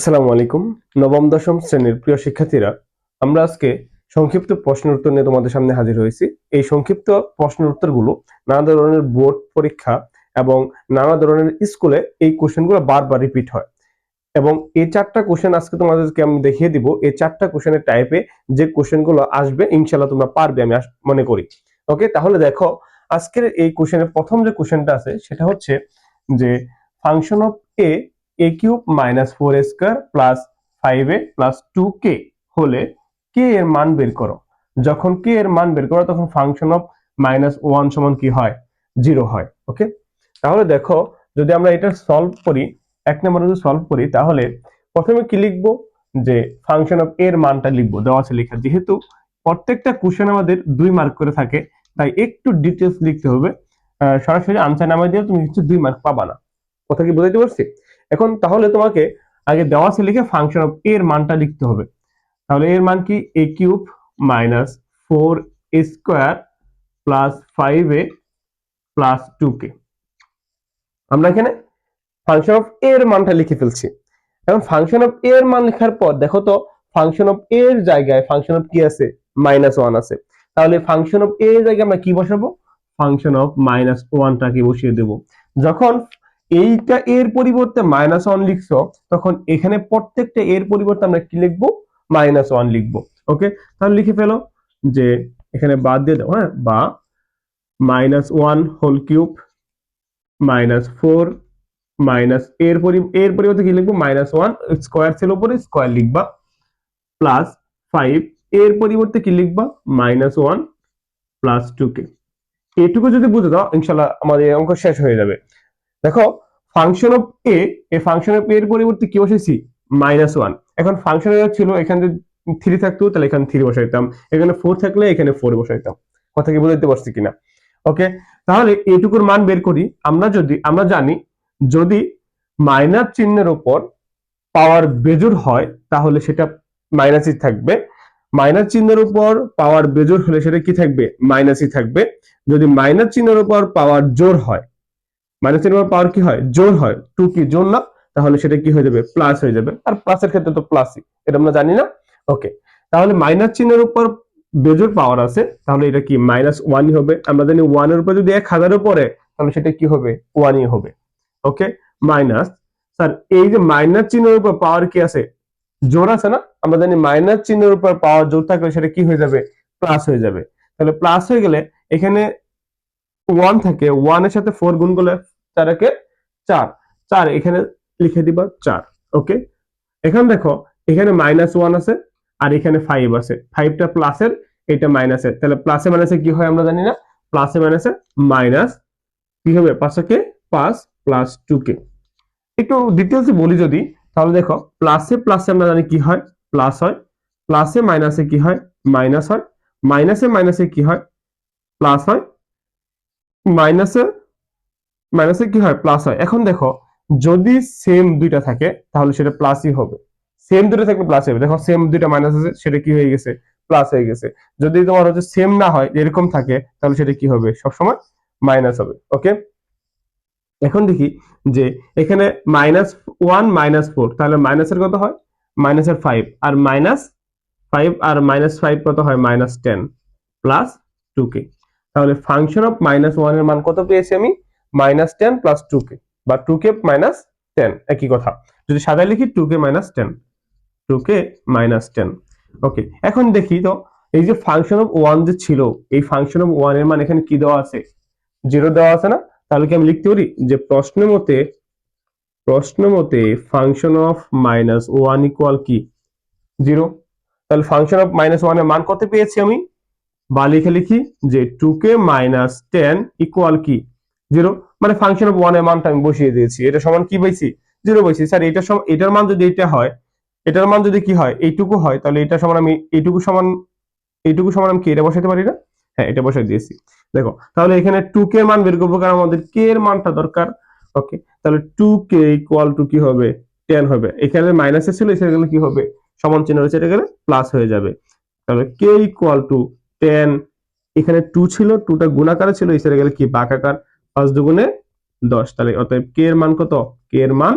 আসসালামু আলাইকুম। নবম দশম শ্রেণীর প্রিয় শিক্ষার্থীরা, আমরা আজকে সংক্ষিপ্ত প্রশ্নের উত্তর নিয়ে তোমাদের সামনে হাজির হয়েছি। এই সংক্ষিপ্ত প্রশ্নের উত্তরগুলো নানা ধরনের বোর্ড পরীক্ষা এবং নানা ধরনের স্কুলে এই কোশ্চেনগুলো বারবার রিপিট হয় এবং এই চারটা কোশ্চেন আজকে তোমাদেরকে আমি দেখিয়ে দিব। এই চারটা কোশ্চেনের টাইপে যে কোশ্চেনগুলো আসবে ইনশাআল্লাহ তোমরা পারবে আমি মনে করি। ওকে, তাহলে দেখো আজকের এই কোশ্চেনের প্রথম যে কোশ্চেনটা আছে সেটা হচ্ছে যে function of A cube minus 4a square plus 5a plus 2k হলে কে এর মান বের করো। যখন কে এর মান বের করো তখন ফাংশন অফ -1 সমান কি হয়? 0 হয়। ওকে, তাহলে দেখো যদি আমরা এটা সলভ করি, এক নম্বরে যদি সলভ করি তাহলে প্রথমে কি লিখবো, যে ফাংশন অফ এর মানটা লিখবো, দেওয়া আছে লেখা। যেহেতু প্রত্যেকটা কোশ্চেন আমাদের 2 মার্ক করে থাকে তাই একটু ডিটেলস লিখতে হবে। সরাসরি আনসার নামায় দিয়ে তুমি কিছু 2 মার্ক পাবা না। কথা কি বুঝাইতে পারছি? এখন তাহলে তোমাকে আগে দেওয়া আছে লিখে ফাংশন অফ এর মানটা লিখতে হবে। তাহলে এর মান কি? A cube minus 4a square plus 5a plus 2k। আমরা এখানে ফাংশন অফ এর মানটা লিখে ফেলছি। এখন ফাংশন অফ এর মান লেখার পর দেখো তো ফাংশন অফ এর জায়গায় ফাংশন অফ কি আছে? -1 আছে। তাহলে ফাংশন অফ এর জায়গায় আমরা কি বসাবো? ফাংশন অফ -1টাকে বসিয়ে দেব। যখন এইটা এর পরিবর্তে -1 লিখছো তখন এখানে প্রত্যেকটা এর পরিবর্তে আমরা কি লিখবো? -1 লিখবো। ওকে, তাহলে লিখে ফেলো যে এখানে বাদ দিয়ে দাও, হ্যাঁ, বা -1 হোল কিউব -4 মাইনাস এর পরিবর্তে কি লিখবো? -1 স্কয়ার ছিল উপরে স্কয়ার লিখবা, প্লাস 5 এর পরিবর্তে কি লিখবা? -1 প্লাস 2k। এটুকু যদি বুঝে দাও ইনশাআল্লাহ আমাদের অঙ্ক শেষ হয়ে যাবে। দেখো ফাংশন অফ এ, এই ফাংশন অফ এর পরিবর্তে কি বসাইছি? -1। এখন ফাংশন এর ছিল এখানে যদি 3 থাকতো তাহলে এখানে 3 বসাইতাম, এখানে 4 থাকলে এখানে 4 বসাইতাম। কথা কি বুঝাইতে পারছি কিনা? ওকে, তাহলে এটুকুর মান বের করি। আমরা জানি যদি মাইনাস চিহ্নের উপর পাওয়ার বেজোড় হয় তাহলে সেটা মাইনাসই থাকবে। মাইনাস চিহ্নের উপর পাওয়ার বেজোড় হলে সেটা কি থাকবে? মাইনাসই থাকবে। যদি মাইনাস চিহ্নের উপর পাওয়ার জোড় হয়, মাইনাস চিহ্নের উপর পাওয়ার কি হয়? জোড় হয়, 2 কি জোড় না, তাহলে সেটা কি হয়ে যাবে? প্লাস হয়ে যাবে। আর প্লাসের ক্ষেত্রে তো প্লাসই, এটা আমরা জানি না। ওকে, তাহলে মাইনাস চিহ্নের উপর বেজোড় পাওয়ার আছে তাহলে এটা কি? -1ই হবে। আমরা জানি 1 এর উপর যদি 1000 পড়ে তাহলে সেটা কি হবে? 1ই হবে। ওকে, মাইনাস, স্যার এই যে মাইনাস চিহ্নের উপর পাওয়ার কি আছে? জোর আছে না? আমরা জানি মাইনাস চিহ্নের উপর পাওয়ার জোর থাকলে সেটা কি হয়ে যাবে? প্লাস হয়ে যাবে। তাহলে প্লাস হয়ে গেলে এখানে 1 থাকে, 1 এর সাথে 4 গুণ করলে 4 একে 4, 4 এখানে লিখে দিবা 4। ওকে, এখন দেখো এখানে -1 আছে আর এখানে 5 আছে, 5টা প্লাসের, এটা মাইনাসের। তাহলে প্লাসে মাইনাসে কি হয় আমরা জানি না, প্লাসে মাইনাসে মাইনাস কি হবে? 5 কে 5 প্লাস 2k। একটু ডিটেইলসে বলি যদি, তাহলে দেখো প্লাসে প্লাসে আমরা জানি কি হয়? প্লাস হয়। প্লাসে মাইনাসে কি হয়? মাইনাস হয়। মাইনাসে মাইনাসে কি হয়? প্লাস হয়। মাইনাসে মাইনাসে কি হয়? প্লাস হয়। এখন দেখো যদি সেম দুইটা থাকে তাহলে সেটা প্লাসই হবে। সেম দুটো থাকলে প্লাস হবে। দেখো সেম দুইটা মাইনাস আছে, সেটা কি হয়ে গেছে? প্লাস হয়ে গেছে। যদি তোমার হচ্ছে সেম না হয়, এরকম থাকে, তাহলে সেটা কি হবে? সবসময় মাইনাস হবে। ওকে, এখন দেখি যে এখানে -1 -4, তাহলে মাইনাসের কত হয়? মাইনাসের 5, আর -5 আর -5 কত হয়? -10 প্লাস 2k। তাহলে ফাংশন অফ -1 এর মান কত পেয়েছি আমি? -10 প্লাস 2k, বা 2k -10 একই কথা। যদি সাজায় লিখি 2k -10, 2k -10। ওকে, এখন দেখি তো এই যে ফাংশন অফ 1 যে ছিল, এই ফাংশন অফ 1 এর মান এখানে কি দেওয়া আছে? 0 দেওয়া আছে না? তাহলে কি আমি লিখতে পারি যে প্রশ্ন মতে ফাংশন অফ -1 ইকুয়াল কি? 0। তাহলে ফাংশন অফ -1 এর মান কত পেয়েছি আমি? বা লিখে লিখি যে 2k -10 ইকুয়াল কি? 0। মানে ফাংশন অফ 1 এর মানটা আমি বসিয়ে দিয়েছি। এটা সমান কি পাইছি? 0 পাইছি। স্যার এটার মান যদি এটা হয়, এটার মান যদি কি হয়? এইটুকু হয়, তাহলে এটা সমান আমি এইটুকু সমান আমি কি এটা বসাতে পারি না? হ্যাঁ, এটা বসাই দিয়েছি। দেখো তাহলে এখানে 2k এর মান বের করবো, কারণ আমাদের k এর মানটা দরকার। ওকে, তাহলে 2k ইকুয়াল টু কি হবে? 10 হবে। এখানে মাইনাসে ছিল, এখানে গেলে কি হবে? সমান চিহ্ন রয়েছে, এটা গেলে প্লাস হয়ে যাবে। তাহলে k ইকুয়াল টু 10, এখানে 2 ছিল, 2টা গুণাকারে ছিল, এখানে গেলে কি ভাগাকার, 5 দুগুণে 10। তাহলে অতএব k এর মান কত? k এর মান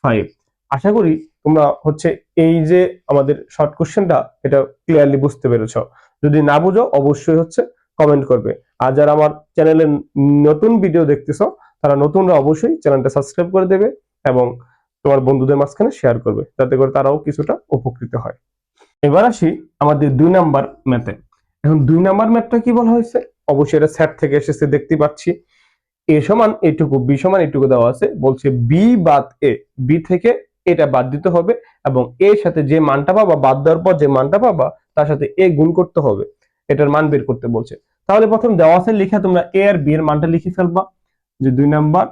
5। আশা করি তোমরা হচ্ছে এই যে আমাদের শর্ট কোশ্চেনটা এটা ক্লিয়ারলি বুঝতে পেরেছো। যদি না বুঝো অবশ্যই হচ্ছে কমেন্ট করবে। আর যারা আমার চ্যানেলে নতুন ভিডিও দেখতেছো তারা নতুনরা অবশ্যই চ্যানেলটা সাবস্ক্রাইব করে দেবে এবং তোমার বন্ধুদের মাঝখানে শেয়ার করবে, যাতে করে তারাও কিছুটা উপকৃত হয়। এবার আসি আমাদের 2 নাম্বার ম্যাথে। এখন 2 নাম্বার ম্যাথটা কি বলা হয়েছে, অবশ্যই এটা সেট থেকে এসেছে দেখতে পাচ্ছি। এ সমান এটুকু, বি সমান এটুকু দেওয়া আছে, বলছে বি বাদ এ, বি থেকে এটা বাদ দিতে হবে এবং এর সাথে যে মানটা পাবা, বাদ দেওয়ার পর যে মানটা পাবা তার সাথে এ গুণ করতে হবে, এটার মান বের করতে বলছে। তাহলে প্রথম দেওয়া আছে লিখে তোমরা এ আর বি এর মানটা লিখে ফেলবা। যে 2 নাম্বার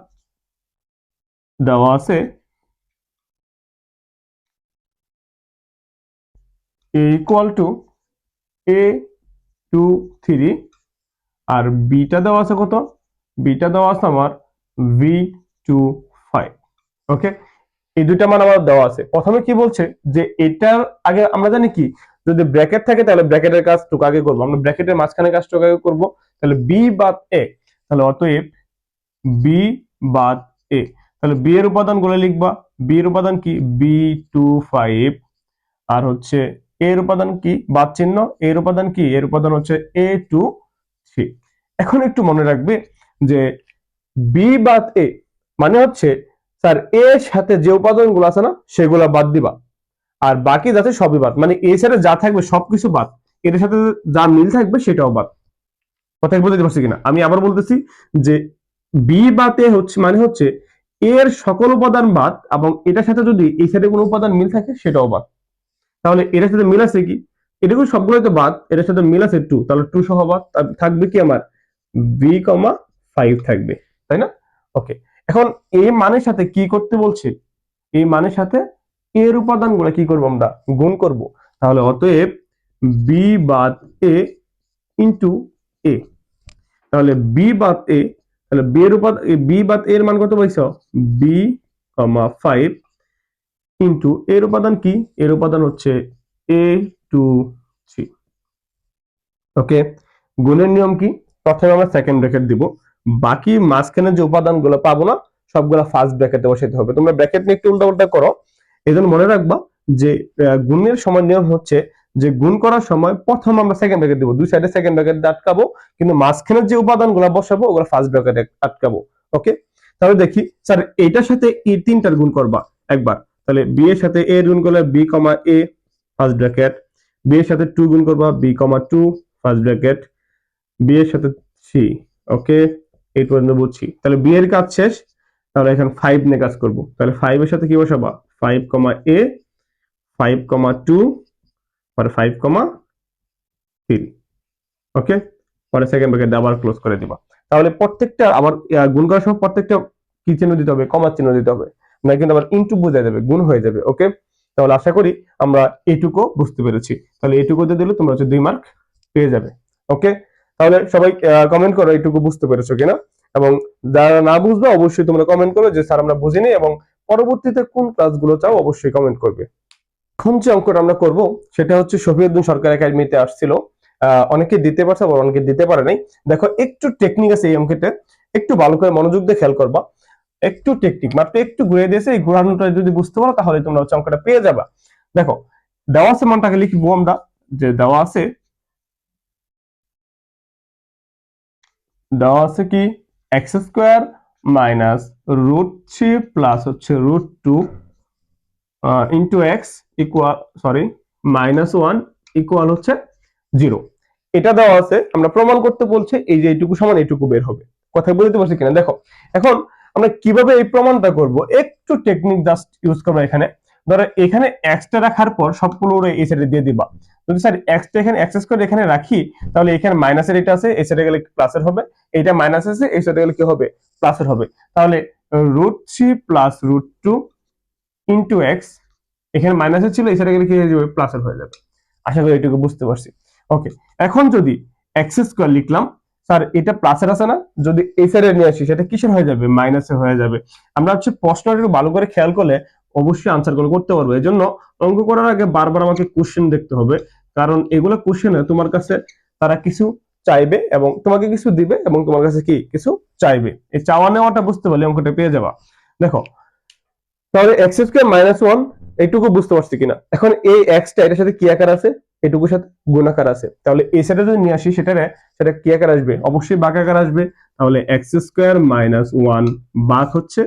দেওয়া আছে এ ইকুয়াল টু এ 2 3 আর বিটা দেওয়া আছে কত, বিটা দেওয়া আছে আমার V25। ওকে, এই দুইটা মান আমার দেওয়া আছে। প্রথমে কি বলছে যে এটার আগে আমরা জানি কি, যদি ব্র্যাকেট থাকে তাহলে ব্র্যাকেটের কাজ টুকু আগে করবো, আমরা ব্র্যাকেটের মাঝখানে কাজ টুকু আগে করবো। তাহলে বি বাদ এ, তাহলে অতএব বি বাদ এ, তাহলে বি এর উপাদান গুলো লিখবা। বি এর উপাদান কি B25 আর হচ্ছে এর উপাদান কি বাদ চিহ্ন, এর উপাদান কি, এর উপাদান হচ্ছে A23। এখন একটু মনে রাখবে যে বি বাদ এ মানে হচ্ছে স্যার এর সাথে যে উপাদানগুলো আছে না সেগুলো বাদ দিবা, আর বাকি যাতে সবই বাদ, মানে এর সাথে যা থাকবে সবকিছু বাদ, এর সাথে যা মিল থাকবে সেটাও বাদ। কথা বুঝতে পারছি কিনা, আমি আবার বলতেছি যে বি বাদ এ হচ্ছে মানে হচ্ছে এর সকল উপাদান বাদ এবং এটার সাথে যদি এই সাইডে কোনো উপাদান মিল থাকে সেটাও বাদ। তাহলে এটার সাথে মিল আছে কি, এটুকু সবগুলোই তো বাদ, এটার সাথে মিল আছে 2, তাহলে 2 সহ বাদ, থাকবে কি আমার B5 থাকবে, তাই না? ওকে, এখন এই মানের সাথে কি করতে বলছে, এই মানের সাথে এর উপাদানগুলো কি করব আমরা গুণ করব। তাহলে অতএব বি বাদ এ ইন্টু এ, তাহলে বি বাদ এ, তাহলে বি এর উপাদান, বি বাদ এর মান কত পাইছো B5 ইন্টু এর উপাদান কি, এর উপাদান হচ্ছে A23। ওকে, গুণের নিয়ম কি, প্রথমে আমরা সেকেন্ড ব্র্যাকেট দিব, বাকি মাঝখানে যে উপাদানগুলো পাবো না সবগুলো ফার্স্ট ব্র্যাকেটে বসাতে হবে। তোমরা ব্র্যাকেট নিয়ে একটু উল্টাপাল্টা করো, এজন্য মনে রাখবা যে গুণের সময় নিয়ম হচ্ছে যে গুণ করার সময় প্রথম আমরা সেকেন্ড ব্র্যাকেট দিব, দুই সাইডে সেকেন্ড ব্র্যাকেট আটকাবো, কিন্তু মাঝখানে যে উপাদানগুলো বসাবো ওগুলো ফার্স্ট ব্র্যাকেটে আটকাবো। ওকে, তাহলে দেখি স্যার এইটার সাথে এই তিনটার গুণ করবা একবার, তাহলে বি এর সাথে এ গুণ করলে B, A first bracket, B এর সাথে 2 গুণ করবা B, 2 ফার্স্ট ব্র্যাকেট, বি এর সাথে 3। ওকে, এই পর্যন্ত বুঝছি। তাহলে বি এর কাজ শেষ, তাহলে এখন 5 নিয়ে কাজ করব। তাহলে 5 এর সাথে কি বসাবা 5, A 5, 2 পরে 5, 3। ওকে, পরে সেকেন্ড ব্র্যাকেট আবার ক্লোজ করে দিবা। তাহলে প্রত্যেকটা আবার গুণ করার সময় প্রত্যেকটা কি চিহ্ন দিতে হবে, কমা চিহ্ন দিতে হবে, না কিন্তু আবার ইনটু বোঝা যাবে, গুণ হয়ে যাবে। ওকে, তাহলে আশা করি আমরা এইটুকু বুঝতে পেরেছি। তাহলে এইটুকু দিয়ে দিলে তোমরা হচ্ছে 2 মার্ক পেয়ে যাবে। ওকে, তাহলে সবাই কমেন্ট করো এইটুকু বুঝতে পেরেছো কিনা, এবং যারা না বুঝবে অবশ্যই তোমরা কমেন্ট করো যে স্যার আমরা বুঝিনি, এবং পরবর্তীতে কোন ক্লাসগুলো চাও অবশ্যই কমেন্ট করবে। এখন যে অঙ্কটা আমরা করব সেটা হচ্ছে শফিউদ্দিন সরকার একাডেমিতে আসছিল, অনেকে দিতে পারছে আবার অনেকে দিতে পারে নাই। দেখো একটু টেকনিক আছে এই অঙ্কটা, একটু ভালো করে মনোযোগ দিয়ে খেয়াল করবা। একটু টেকনিক মাত্র একটু ঘুরে দিয়েছে, এই ঘোরানোটা যদি বুঝতে পারো তাহলে তোমরা হচ্ছে অঙ্কটা পেয়ে যাবা। দেখো দেওয়া আছে মানটাকে লিখবো আমরা, যে দেওয়া আছে কি x² মাইনাস √3 প্লাস হচ্ছে √2 ইন্টু এক্স ইকুয়াল -1 ইকুয়াল হচ্ছে 0। এটা দেওয়া আছে, আমরা প্রমাণ করতে বলছে এই যে এইটুকু সমান এইটুকু বের হবে। কথা বুঝতে পারছি কিনা দেখো, এখন আমরা কিভাবে এই প্রমাণটা করব, একটু টেকনিক জাস্ট ইউজ করবো। এখানে ধরো এখানে এক্সটা রাখার পর সবগুলো এই সাইডে দিয়ে দিবা। যদি স্যার এক্সটা এখানে x² এখানে রাখি তাহলে এখানে মাইনাসের এটা আছে, এই সাইডে গেলে প্লাসের হবে, এটা মাইনাস আছে এই সাইডে গেলে কি হবে প্লাসের হবে। তাহলে √3 প্লাস √2 ইন্টু এক্স, এখানে মাইনাসের ছিল এই সাইডে গেলে কি হয়ে যাবে প্লাসের হয়ে যাবে। আশা করি এটুকু বুঝতে পারছি। ওকে, এখন যদি x² লিখলাম, স্যার এটা প্লাসের আছে না, যদি এই সাইডে নিয়ে আসি সেটা কিসের হয়ে যাবে মাইনাসের হয়ে যাবে। আমরা হচ্ছে প্রশ্নটা একটু ভালো করে খেয়াল করলে অবশ্যই আনসার গুলো করতে পারবো। এই জন্য অঙ্ক করার আগে বারবার আমাকে কোশ্চেন দেখতে হবে, কারণ এগুলো কোশ্চেনে তোমার কাছে তারা কিছু চাইবে এবং তোমাকে কিছু দিবে এবং তোমার কাছে কি কিছু চাইবে, এই চাওয়া নেওয়াটা বুঝতে পারলে অঙ্কটা পেয়ে যাবা। দেখো তাহলে x² -1 এইটুকু বুঝতে পারছি কিনা? এখন এই এক্সটা এটার সাথে কি আকার আছে, এটুকুর সাথে গুণ আকার আছে, তাহলে এই সাইডে যদি নিয়ে আসি সেটা কি আকার আসবে, অবশ্যই ভাগ আকার আসবে। তাহলে এক্স স্কোয়ার মাইনাস ওয়ান ভাগ হচ্ছে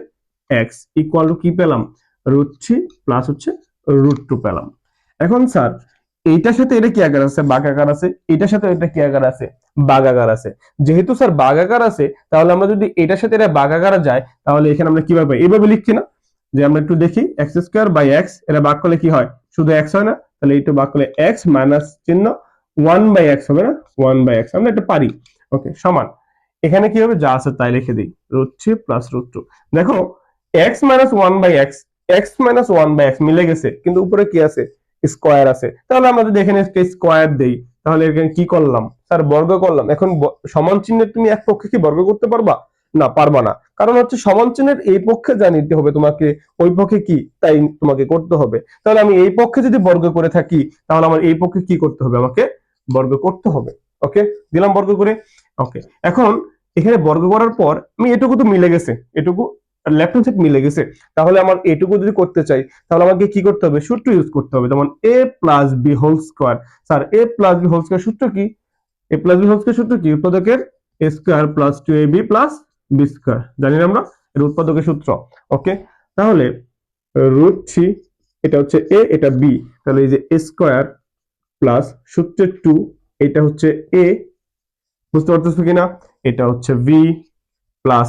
এক্স ইকুয়াল টু কি পেলাম, √3 প্লাস হচ্ছে √2 পেলাম। এখন স্যার এইটার সাথে এটা কি আকার আছে, ভাগ আকার আছে, এটার সাথে এটা কি আকার আছে, ভাগ আকার আছে। যেহেতু স্যার ভাগ আকার আছে, তাহলে আমরা যদি এটার সাথে এটা ভাগ আকারে যায়, তাহলে এখানে আমরা কিভাবে এইভাবে লিখছি না, যে আমরা একটু দেখি এক্স স্কোয়ার বাই এক্স, এটা ভাগ করলে কি হয়, শুধু এক্স হয় না, তাহলে এইটা ভাগ করলে এক্স মাইনাস চিহ্ন 1/x হবে না, 1/x আমরা এটা পারি। ওকে, সমান এখানে কি হবে, যা আছে তাই লিখে দিই, √3 প্লাস √2। দেখো x minus 1/x, x minus 1/x মিলে গেছে, কিন্তু উপরে কি আছে, স্কোয়ার আছে। তাহলে আমরা যদি এখানে স্কোয়ার দেই, তাহলে এখানে কি করলাম স্যার, বর্গ করলাম। এখন সমান চিহ্নের তুমি এক পক্ষে কি বর্গ করতে পারবা, না পারবা না, কারণ হচ্ছে সমান চিহ্নের এই পক্ষে যা নিতে হবে তোমাকে, ওই পক্ষে কি তাই তোমাকে করতে হবে। তাহলে আমি এই পক্ষে যদি বর্গ করে থাকি, তাহলে আমার এই পক্ষে কি করতে হবে, আমাকে বর্গ করতে হবে। ওকে, দিলাম বর্গ করে। ওকে, এখন এখানে বর্গ করার পর আমি এটুকু তো মিলে গেছে, এটুকু লেফট হ্যান্ড সাইড মিলে গেছে, তাহলে আমার এটুকু যদি করতে চাই, তাহলে আমাকে কি করতে হবে, সূত্র ইউজ করতে হবে, যেমন a plus B whole square. Sir a plus B whole square সূত্র কি, a plus B whole square সূত্র কি, উৎপাদকের a square plus 2ab plus B square, জানি না আমরা, এর উৎপাদকের সূত্র। ওকে, তাহলে √3, এটা হচ্ছে a, এটা b, তাহলে এই যে a স্কোয়ার প্লাস সূত্রের 2, এটা হচ্ছে a, বুঝতে পারতেছো কিনা, এটা হচ্ছে v plus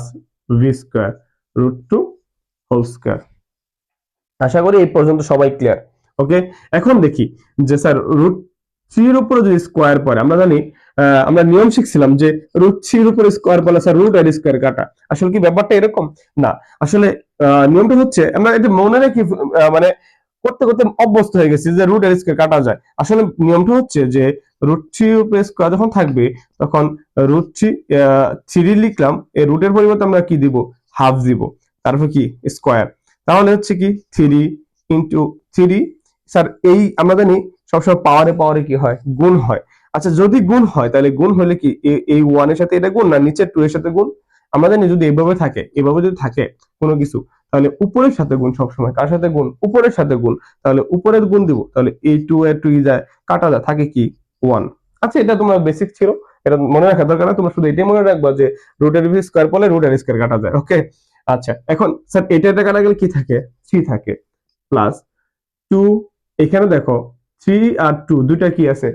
v square √2 whole square. আশা করি এই পর্যন্ত সবাই ক্লিয়ার। ওকে, এখন দেখি যে স্যার √3 এর উপরে যদি স্কোয়ার পড়ে, আমরা জানি আমরা নিয়ম শিখছিলাম যে √3 এর উপরে স্কোয়ার পড়লে স্যার √r² কাটা। আসলে কি ব্যাপারটা এরকম না, আসলে নিয়মটা হচ্ছে আমরা এটা মনে রেখে মানে করতে করতে অভ্যস্ত হয়ে গেছি যে √r² কাটা যায়। আসলে নিয়মটা হচ্ছে যে √3 এর উপরে স্কোয়ার যখন থাকবে, তখন √3 লিখলাম, এই রুটের পরিবর্তে আমরা কি দিব, হাফ দিব, তারপর কি স্কোয়ার, তাহলে হচ্ছে কি 3 ইন্টু 3। স্যার এই আমরা জানি সবসময় পাওয়ারে পাওয়ারে কি হয়, গুণ হয়। আচ্ছা যদি গুণ হয়, তাহলে গুণ হলে কি এই 1 এর সাথে এটা গুণ, না নিচের 2 এর সাথে গুণ। আমরা জানি যদি এভাবে থাকে, এভাবে যদি থাকে কোনো কিছু, তাহলে উপরের সাথে গুণ সবসময়, কার সাথে গুণ, উপরের সাথে গুণ, তাহলে উপরের গুণ দিব, তাহলে এই 2 এর 2 যায়, কাটা যায়, থাকে কি 1। আচ্ছা এটা তোমার বেসিক ছিল, এটা মনে রাখা দরকার না, তোমরা শুধু এটাই মনে রাখবা যে √r² পড়লে √r² কাটা যায়। ওকে, আচ্ছা এখন স্যার এটা কাটা গেলে কি থাকে, 3 থাকে, প্লাস 2, এখানে দেখো 3 আর 2 দুইটা কি আছে,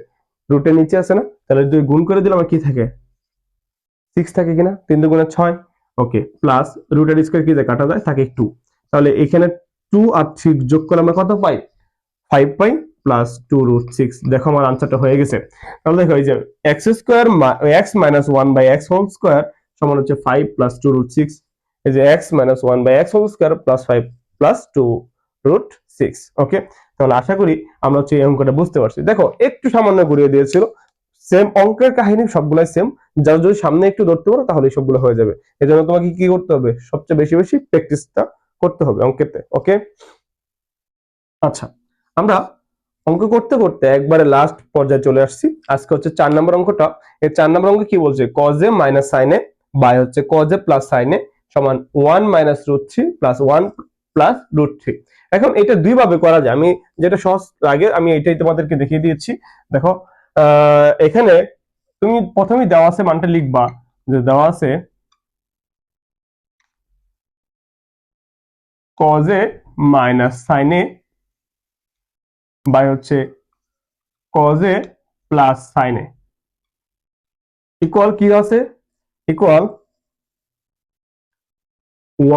রুটের নিচে আছে না, তাহলে দুই গুণ করে দিলে আমার কি থাকে, 6 থাকে কিনা, 3 2 6। ওকে, প্লাস √r² কি যায়, কাটা যায়, থাকে 2। তাহলে এখানে 2 আর 3 যোগ করলে আমরা কত পাই, 5 পাই, প্লাস 2√6। দেখো আমার আনসারটা হয়ে গেছে। তাহলে দেখো এই যে x minus 1/x whole square সমান হচ্ছে 5 প্লাস 2√6। এই যে x minus 1/x whole square plus 5 plus 2√6। Okay, তাহলে আশা করি আমরা হচ্ছে এই অঙ্কটা বুঝতে পারছি। দেখো একটু সামান্য ঘুরিয়ে দিয়েছিল, সেম অঙ্কের কাহিনী সবগুলাই সেম, যারা যদি সামনে একটু ধরতে পারো তাহলে সবগুলো হয়ে যাবে। এজন্য তোমাকে কি করতে হবে, সবচেয়ে বেশি বেশি প্র্যাকটিসটা করতে হবে অঙ্কেতে। ওকে, আচ্ছা আমরা অঙ্ক করতে করতে একবারে লাস্ট পর্যায়ে চলে আসছি। আজকে হচ্ছে 4 নম্বর অঙ্কটা। এই 4 নম্বর অঙ্কে কি বলছে, cos a minus sin a by হচ্ছে cos a plus sin a সমান 1 মাইনাস √3 প্লাস 1 প্লাস √3। এখন এটা দুই ভাবে করা যায়, আমি যেটা সহজ লাগে আমি এটাই তোমাদেরকে দেখিয়ে দিয়েছি। দেখো এখানে তুমি প্রথমেই দেওয়া আছে মানটা লিখবা, যে দেওয়া আছে cos a minus sin a by হচ্ছে cos a plus sin a equal কি আছে, ইকুয়াল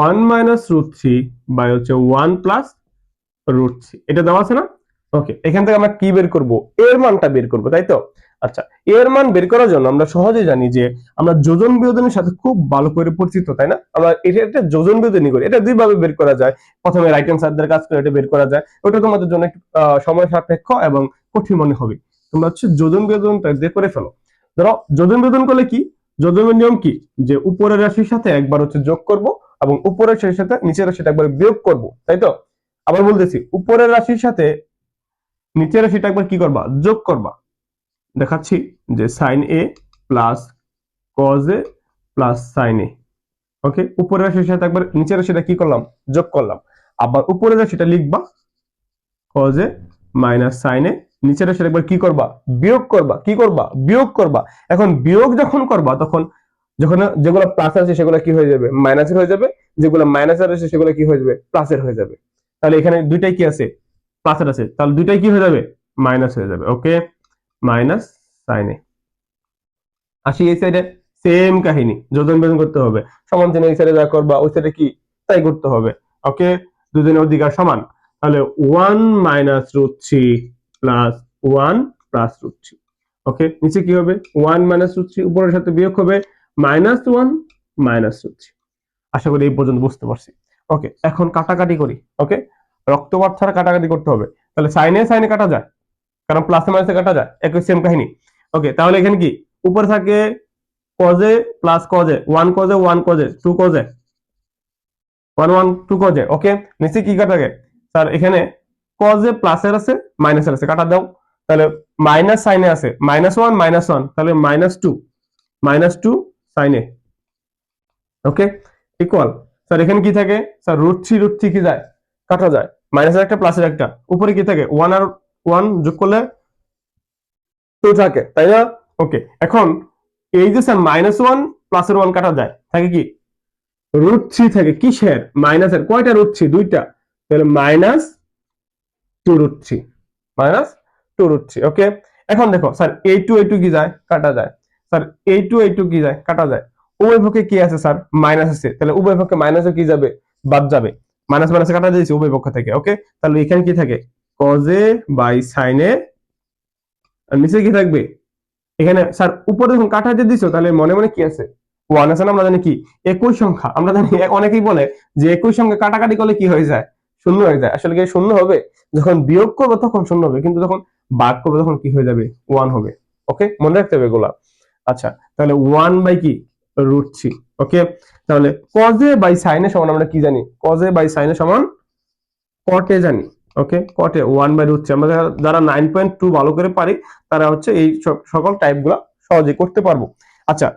1 মাইনাস √3 বাই হচ্ছে 1 প্লাস √3, এটা দেওয়া আছে না। ওকে, এখান থেকে আমরা কি বের করব, এর মানটা বের করব, তাই তো। আচ্ছা এর মান বের করার জন্য আমরা সহজেই জানি যে আমরা যোজন বিয়োজনের সাথে খুব ভালো করে পরিচিত, তাই না। আমরা এটা একটা যোজন বিয়োজনী করি, এটা দুই ভাবে বের করা যায়। প্রথমে রাইট হ্যান্ড সাইড কাজ করে এটা বের করা যায়, ওটা তোমাদের জন্য একটু সময় সাপেক্ষ এবং কঠিন মনে হবে। তোমরা হচ্ছে যোজন বিয়োজনটা দিয়ে করে ফেলো। ধরো যোজন বিয়োজন করলে কি, যোজনের নিয়ম কি, যে উপরের রাশির সাথে একবার হচ্ছে যোগ করব এবং উপরের রাশির সাথে নিচের রাশিটা একবার বিয়োগ করব, তাই তো। আবার বলতেছি, উপরের রাশির সাথে নিচের রাশিটা একবার কি করবা, যোগ করবা। দেখাচ্ছি যে sin a plus cos a plus sin a। ওকে, উপরের রাশির সাথে একবার নিচের রাশিটা কি করলাম, যোগ করলাম। আবার উপরের রাশিটা লিখবা, cos a minus sin a, নিচের এসে একবার কি করবা, বিয়োগ করবা, কি করবা, বিয়োগ করবা। এখন বিয়োগ যখন করবা তখন যখন যেগুলো প্লাস আছে সেগুলো কি হয়ে যাবে, মাইনাসের হয়ে যাবে, যেগুলো মাইনাসের আছে সেগুলো কি হয়ে যাবে, প্লাসের হয়ে যাবে। তাহলে এখানে দুইটাই কি আছে, প্লাসের আছে, তাহলে দুইটাই কি হয়ে যাবে, মাইনাস হয়ে যাবে। ওকে, মাইনাস sin a। আসি এই সাইডে, সেম কাহিনী, যোজন বিয়োজন করতে হবে, সমান চিহ্ন এই সাইডে যা করবা ওই সাইডে কি তাই করতে হবে। ওকে, দুজনের অধিকার সমান, তাহলে 1 minus root three plus 1 plus root three. Okay, নিচে কি হবে, 1 মাইনাস রুট থ্রি, উপরের সাথে বিয়োগ হবে মাইনাস 1 মাইনাস রুট থ্রি। আশা করি এই পর্যন্ত বুঝতে পারছি। ওকে, এখন কাটাকাটি করি। ওকে, রক্তপাত ছাড়া কাটাকাটি করতে হবে। তাহলে সাইনে সাইনে কাটা যায়, কারণ প্লাসে মাইনাসে কাটা যায়, একই সেম কাহিনী। ওকে, তাহলে এখানে কি উপরে থাকে cos a plus cos a, 1 cos a 1 cos a 2 cos a, 1 1 2 cos a। ওকে, নিচে কি কাটা থাকে স্যার, এখানে cos a প্লাসের আছে মাইনাসের আছে, কাটা দাও। তাহলে মাইনাস সাইনে আছে মাইনাস 1 মাইনাস 1, তাহলে minus 2 sin a। Okay, equal sir এখানে কি থাকে স্যার, রুট থ্রি কি যায়, কাটা যায়, মাইনাসের একটা প্লাসের একটা, উপরে কি থাকে 1 আর 1 যোগ করলে 2 থাকে, তাই না? ওকে, এখন এই যে স্যার মাইনাস 1 প্লাসের 1 কাটা যায়, থাকে কি রুট থ্রি থাকে, কিসের, মাইনাসের, কয়টা রুট থ্রি, দুইটা, তাহলে minus 2 root three, minus 2 root three. Okay, এখন দেখো স্যার এই টু কি যায়, কাটা যায়, স্যার এই টু কি যায়, কাটা যায়, উভয় পক্ষে কি আছে স্যার, মাইনাস আছে, তাহলে উভয় পক্ষে মাইনাসে কি যাবে, বাদ যাবে, মাইনাস মাইনাসে কাটা দিয়েছি উভয় পক্ষ থেকে। ওকে, তাহলে এখানে কি থাকে cos a by sin a, আর নিচে কি থাকবে, এখানে স্যার উপরে যখন কাটা দিয়ে দিছো তাহলে মনে মনে কি আছে, ওয়ান আছে না, আমরা জানি কি একই সংখ্যা, আমরা জানি অনেকেই বলে যে একই সংখ্যা কাটাকাটি করলে কি হয়ে যায়, শূন্য হয়ে যায়। আসলে কি শূন্য হবে, যখন বিয়োগ করবো তখন শূন্য হবে, কিন্তু যখন ভাগ করবো তখন কি হয়ে যাবে, ওয়ান হবে। ওকে, মনে রাখতে হবে এগুলা। আচ্ছা, তাহলে 1 বাই কি রুট থ্রি। ওকে, তাহলে cos a by sin a সমান আমরা কি জানি, cos a by sin a সমান cot a জানি। Okay, cot a 1 by root three. আমরা যারা 9.2 ভালো করে পারি তারা হচ্ছে এই সকল টাইপ গুলা সহজে করতে পারবো। আচ্ছা,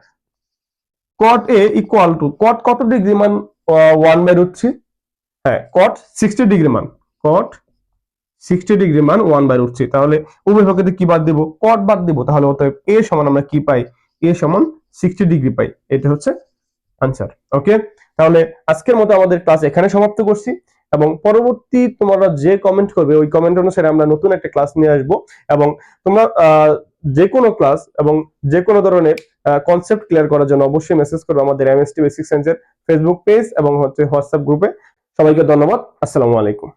cot a equal to, cot কত ডিগ্রি মান, 1 বাই রুট থ্রি, হ্যাঁ cot 60 ডিগ্রি মান, cot 60 ডিগ্রি মান 1 বাই রুট থ্রি। তাহলে উভয় পক্ষে কি বাদ দিব, cot বাদ দিব, তাহলে অতএব a সমান আমরা কি পাই, a সমান 60 ডিগ্রি পাই। এটা হচ্ছে আনসার। ওকে, তাহলে আজকের মতো আমাদের ক্লাস এখানে সমাপ্ত করছি, এবং পরবর্তী তোমরা যে কমেন্ট করবে ওই কমেন্ট অনুসারে আমরা নতুন একটা ক্লাস নিয়ে আসব। এবং তোমরা যে কোনো ক্লাস এবং যে কোনো ধরনের কনসেপ্ট ক্লিয়ার করার জন্য অবশ্যই মেসেজ করবে আমাদের এমএসটি বেসিক সায়েন্সের ফেসবুক পেজ এবং হচ্ছে হোয়াটসঅ্যাপ গ্রুপে। সবাইকে ধন্যবাদ, আসসালামু আলাইকুম।